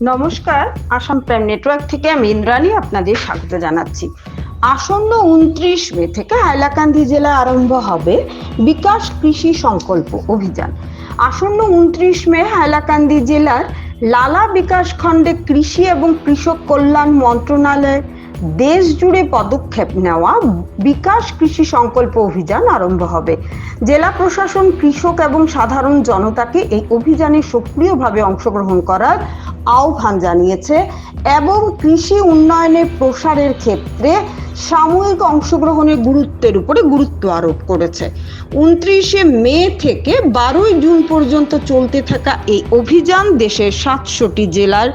নমস্কার, Assam prime network থেকে আমি ইন্দ্রাণী আপনাদের স্বাগত জানাচ্ছি। আসন্ন ২৯ মে থেকে হাইলাকান্দি জেলায় আরম্ভ হবে বিকাশ কৃষি সংকল্প অভিযান। আসন্ন ২৯ মে হাইলাকান্দি জেলার লালা বিকাশ খণ্ডে কৃষি এবং কৃষক কল্যাণ মন্ত্রণালয়ের দেশ জুড়ে পদক্ষেপ নেওয়া বিকাশ কৃষি সংকল্প অভিযান আরম্ভ হবে। জেলা প্রশাসন কৃষক এবং সাধারণ জনতাকে এই অভিযানে সক্রিয়ভাবে অংশগ্রহণ করার আহ্বান জানিয়েছে এবং কৃষি উন্নয়নের প্রসারের ক্ষেত্রে সামূহিক অংশগ্রহণের গুরুত্বের উপরে গুরুত্ব আরোপ করেছে। ২৯শে মে থেকে ১২ই জুন পর্যন্ত চলতে থাকা এই অভিযান দেশের ৭০০টি জেলার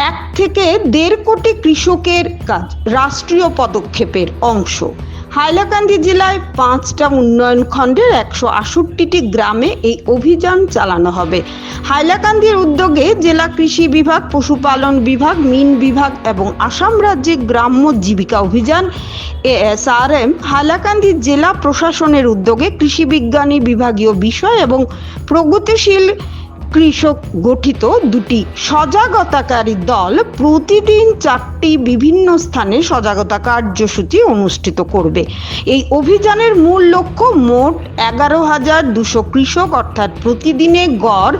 ১ থেকে ১.৫ কোটি কৃষকের কাজ রাষ্ট্রীয় পদক্ষেপের অংশ। হাইলাকান্দি জেলায় ৫টা উন্নয়ন খণ্ডের ১৬৮টি গ্রামে এই অভিযান চালানো হবে। হাইলাকান্দির উদ্যোগে জেলা কৃষি বিভাগ, পশুপালন বিভাগ, মিন বিভাগ এবং আসাম রাজ্যে গ্রাম্য জীবিকা অভিযান ASRM, হাইলাকান্দি জেলা প্রশাসনের উদ্যোগে কৃষি বিজ্ঞানী বিভাগীয় বিষয় এবং প্রগতিশীল কৃষক গঠিত দুটি সজাগতাকারী দল প্রতিদিন ৪টি বিভিন্ন স্থানে সজাগতা কার্যসূচি অনুষ্ঠিত করবে। এই অভিযানের মূল লক্ষ্য মোট ১১,২০০ কৃষক অর্থাৎ প্রতিদিনে গড়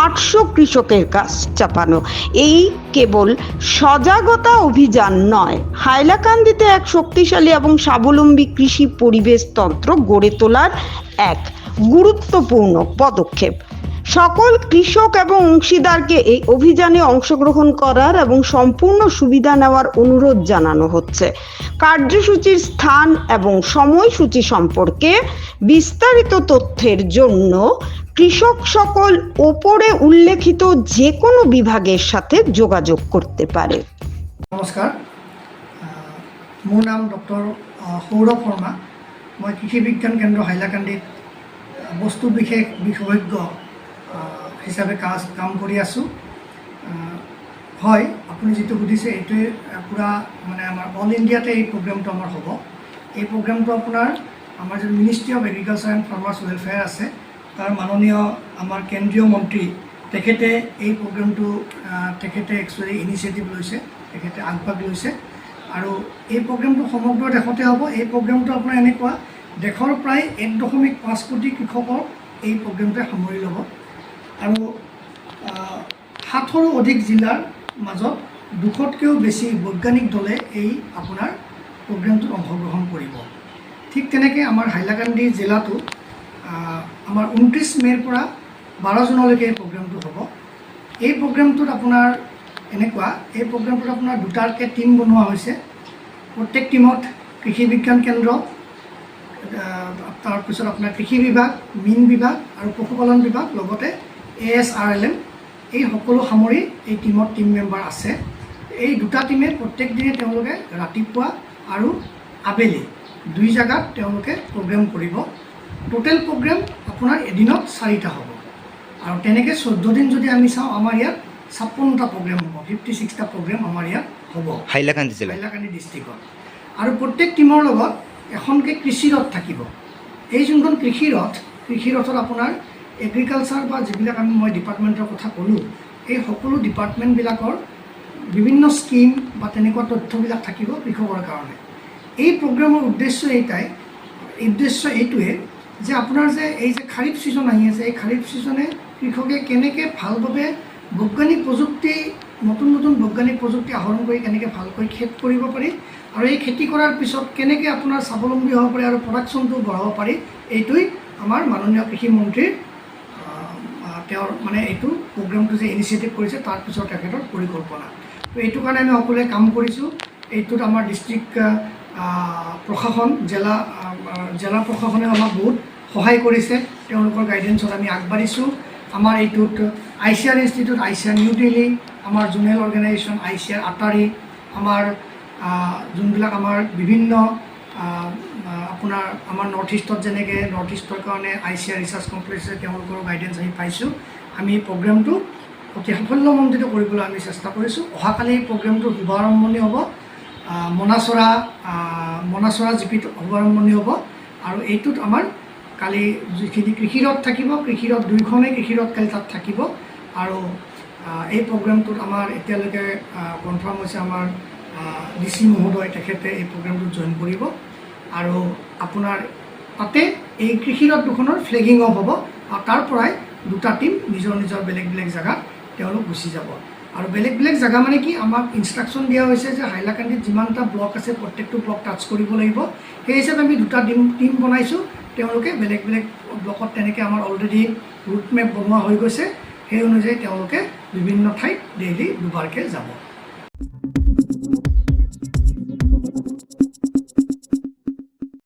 ৮০০ কৃষকের কাজ চাপানো। এই কেবল সজাগতা অভিযান নয়, হাইলাকান্দিতে এক শক্তিশালী এবং স্বাবলম্বী কৃষি পরিবেশ তন্ত্র গড়ে তোলার এক গুরুত্বপূর্ণ পদক্ষেপ। সকল কৃষক এবং অংশীদারকে এই অভিযানে অংশগ্রহণ করার এবং সম্পূর্ণ সুবিধা নেওয়ার অনুরোধ জানানো হচ্ছে। কার্যসূচির স্থান এবং সময়সূচি সম্পর্কে বিস্তারিত তথ্যের জন্য কৃষক সকল ওপরে উল্লেখিত যে কোনো বিভাগের সাথে যোগাযোগ করতে পারে। নমস্কাৰ, মোৰ নাম ডক্টৰ সৌৰভ শৰ্মা। মই কৃষি বিজ্ঞান কেন্দ্ৰ হাইলাকান্দিত বস্তু বিশেষ বিশেষজ্ঞ হিচাপে কাম কৰি আছোঁ। হয়, আপুনি যিটো সুধিছে এইটোৱে পূৰা মানে আমাৰ অল ইণ্ডিয়াতে এই প্ৰগ্ৰেমটো আমাৰ হ'ব। এই প্ৰগ্ৰেমটো আপোনাৰ আমাৰ যে ministry of agriculture and farmers welfare আছে, তাৰ মাননীয় আমাৰ কেন্দ্ৰীয় মন্ত্ৰী তেখেতে এই প্ৰগ্ৰেমটো তেখেতে একচুৱেলি ইনিচিয়েটিভ লৈছে, তেখেতে আগভাগ লৈছে আৰু এই প্ৰগ্ৰেমটো সমগ্ৰ দেশতে হ'ব। এই প্ৰগ্ৰেমটো আপোনাৰ এনেকুৱা দেশৰ প্ৰায় ১.৫ কোটি কৃষকক এই প্ৰগ্ৰেমটোৱে সামৰি ল'ব আৰু ৭০ৰো অধিক জিলাৰ মাজত ২০০তকৈও বেছি বৈজ্ঞানিক দলে এই আপোনাৰ প্ৰগ্ৰেমটোত অংশগ্ৰহণ কৰিব। ঠিক তেনেকৈ আমাৰ হাইলাকান্দি জিলাটো আমাৰ ২৯ মে'ৰ পৰা ১২ জুনলৈকে এই প্ৰগ্ৰেমটো হ'ব। এই প্ৰগ্ৰেমটোত আপোনাৰ এনেকুৱা, এই প্ৰগ্ৰেমটোত আপোনাৰ দুটাকৈ টীম বনোৱা হৈছে। প্ৰত্যেক টীমত কৃষি বিজ্ঞান কেন্দ্ৰ, তাৰপিছত আপোনাৰ কৃষি বিভাগ, মীন বিভাগ আৰু পশুপালন বিভাগ, লগতে ASRLM, এই সকলো সামৰি এই টীমত টীম মেম্বাৰ আছে। এই দুটা টীমে প্ৰত্যেক দিনে তেওঁলোকে ৰাতিপুৱা আৰু আবেলি ২ জেগাত তেওঁলোকে প্ৰগ্ৰেম কৰিব। টোটেল প্ৰগ্ৰেম আপোনাৰ এদিনত 4টা হ'ব আৰু তেনেকৈ 14 দিন যদি আমি চাওঁ, আমাৰ ইয়াত ৫৬টা প্ৰগ্ৰেম হ'ব, 56টা প্ৰগ্ৰেম আমাৰ ইয়াত হ'ব হাইলাকান্দি ডিষ্ট্ৰিক্টত। আৰু প্ৰত্যেক টীমৰ লগত এখনকৈ কৃষি ৰথ থাকিব। এই যোনখন কৃষি ৰথত আপোনাৰ এগ্ৰিকালচাৰ বা যিবিলাক মই ডিপাৰ্টমেণ্টৰ কথা ক'লোঁ, এই সকলো ডিপাৰ্টমেণ্টবিলাকৰ বিভিন্ন স্কিম বা তেনেকুৱা তথ্যবিলাক থাকিব কৃষকৰ কাৰণে। এই প্ৰগ্ৰেমৰ উদ্দেশ্য এইটোৱে যে আপোনাৰ যে এই যে খাৰিফ ছিজন আহি আছে, এই খাৰিফ ছিজনে কৃষকে কেনেকৈ ভালভাৱে বৈজ্ঞানিক প্ৰযুক্তি, নতুন নতুন বৈজ্ঞানিক প্ৰযুক্তি আহৰণ কৰি কেনেকৈ ভালকৈ খেতি কৰিব পাৰি আৰু এই খেতি কৰাৰ পিছত কেনেকৈ আপোনাৰ স্বাৱলম্বী হ'ব পাৰি আৰু প্ৰডাকশ্যনটো বঢ়াব পাৰি, এইটোৱেই আমাৰ মাননীয় কৃষি মন্ত্ৰীৰ তেওঁৰ মানে এইটো প্ৰগ্ৰেমটো যে ইনিচিয়েটিভ কৰিছে তাৰ পিছত তেখেতৰ পৰিকল্পনা। তো এইটো কাৰণে আমি সকলোৱে কাম কৰিছোঁ। এইটোত আমাৰ ডিষ্ট্ৰিক্ট প্ৰশাসন, জিলা প্ৰশাসনেও আমাক বহুত সহায় কৰিছে, তেওঁলোকৰ গাইডেঞ্চত আমি আগবাঢ়িছোঁ। আমাৰ এইটোত ICR institute, ICR new Delhi, আমাৰ জোনেল অৰ্গেনাইজেশ্যন ICR আটাৰী, আমাৰ যোনবিলাক আমাৰ বিভিন্ন আপোনাৰ আমাৰ নৰ্থ ইষ্টত যেনেকৈ নৰ্থ ইষ্টৰ কাৰণে ICR ৰিচাৰ্চ কমপ্লেক্স আছে, তেওঁলোকৰ গাইডেঞ্চ আমি পাইছোঁ। আমি এই প্ৰগ্ৰেমটো অতি সাফল্যমণ্ডিত কৰিবলৈ আমি চেষ্টা কৰিছোঁ। অহাকালি এই প্ৰগ্ৰেমটোৰ শুভাৰম্ভণি হ'ব, মনাচৰা জিপিত শুভাৰম্ভণি হ'ব আৰু এইটোত আমাৰ কালি যিখিনি কৃষি ৰথ থাকিব, কৃষি ৰথ 2খনেই কৃষি ৰথ কালি তাত থাকিব আৰু এই প্ৰগ্ৰামটোত আমাৰ এতিয়ালৈকে কনফাৰ্ম হৈছে আমাৰ DC মহোদয় তেখেতে এই প্ৰগ্ৰামটোত জইন কৰিব আৰু আপোনাৰ তাতে এই কৃষিৰত দুখনৰ ফ্লেগিং অফ হ'ব আৰু তাৰ পৰাই দুটা টিম নিজৰ নিজৰ বেলেগ বেলেগ জেগাত তেওঁলোক গুচি যাব আৰু বেলেগ বেলেগ জেগা মানে কি আমাক ইনষ্ট্ৰাকশ্যন দিয়া হৈছে যে হাইলাকান্দিত যিমানটা ব্লক আছে প্ৰত্যেকটো ব্লক টাচ কৰিব লাগিব সেই হিচাপে আমি দুটা টিম বনাইছোঁ তেওঁলোকে বেলেগ বেলেগ ব্লকত তেনেকৈ আমাৰ অলৰেডি ৰুট মেপ বনোৱা হৈ গৈছে সেই অনুযায়ী তেওঁলোকে বিভিন্ন ঠাইত ডেইলি দুবাৰকৈ যাব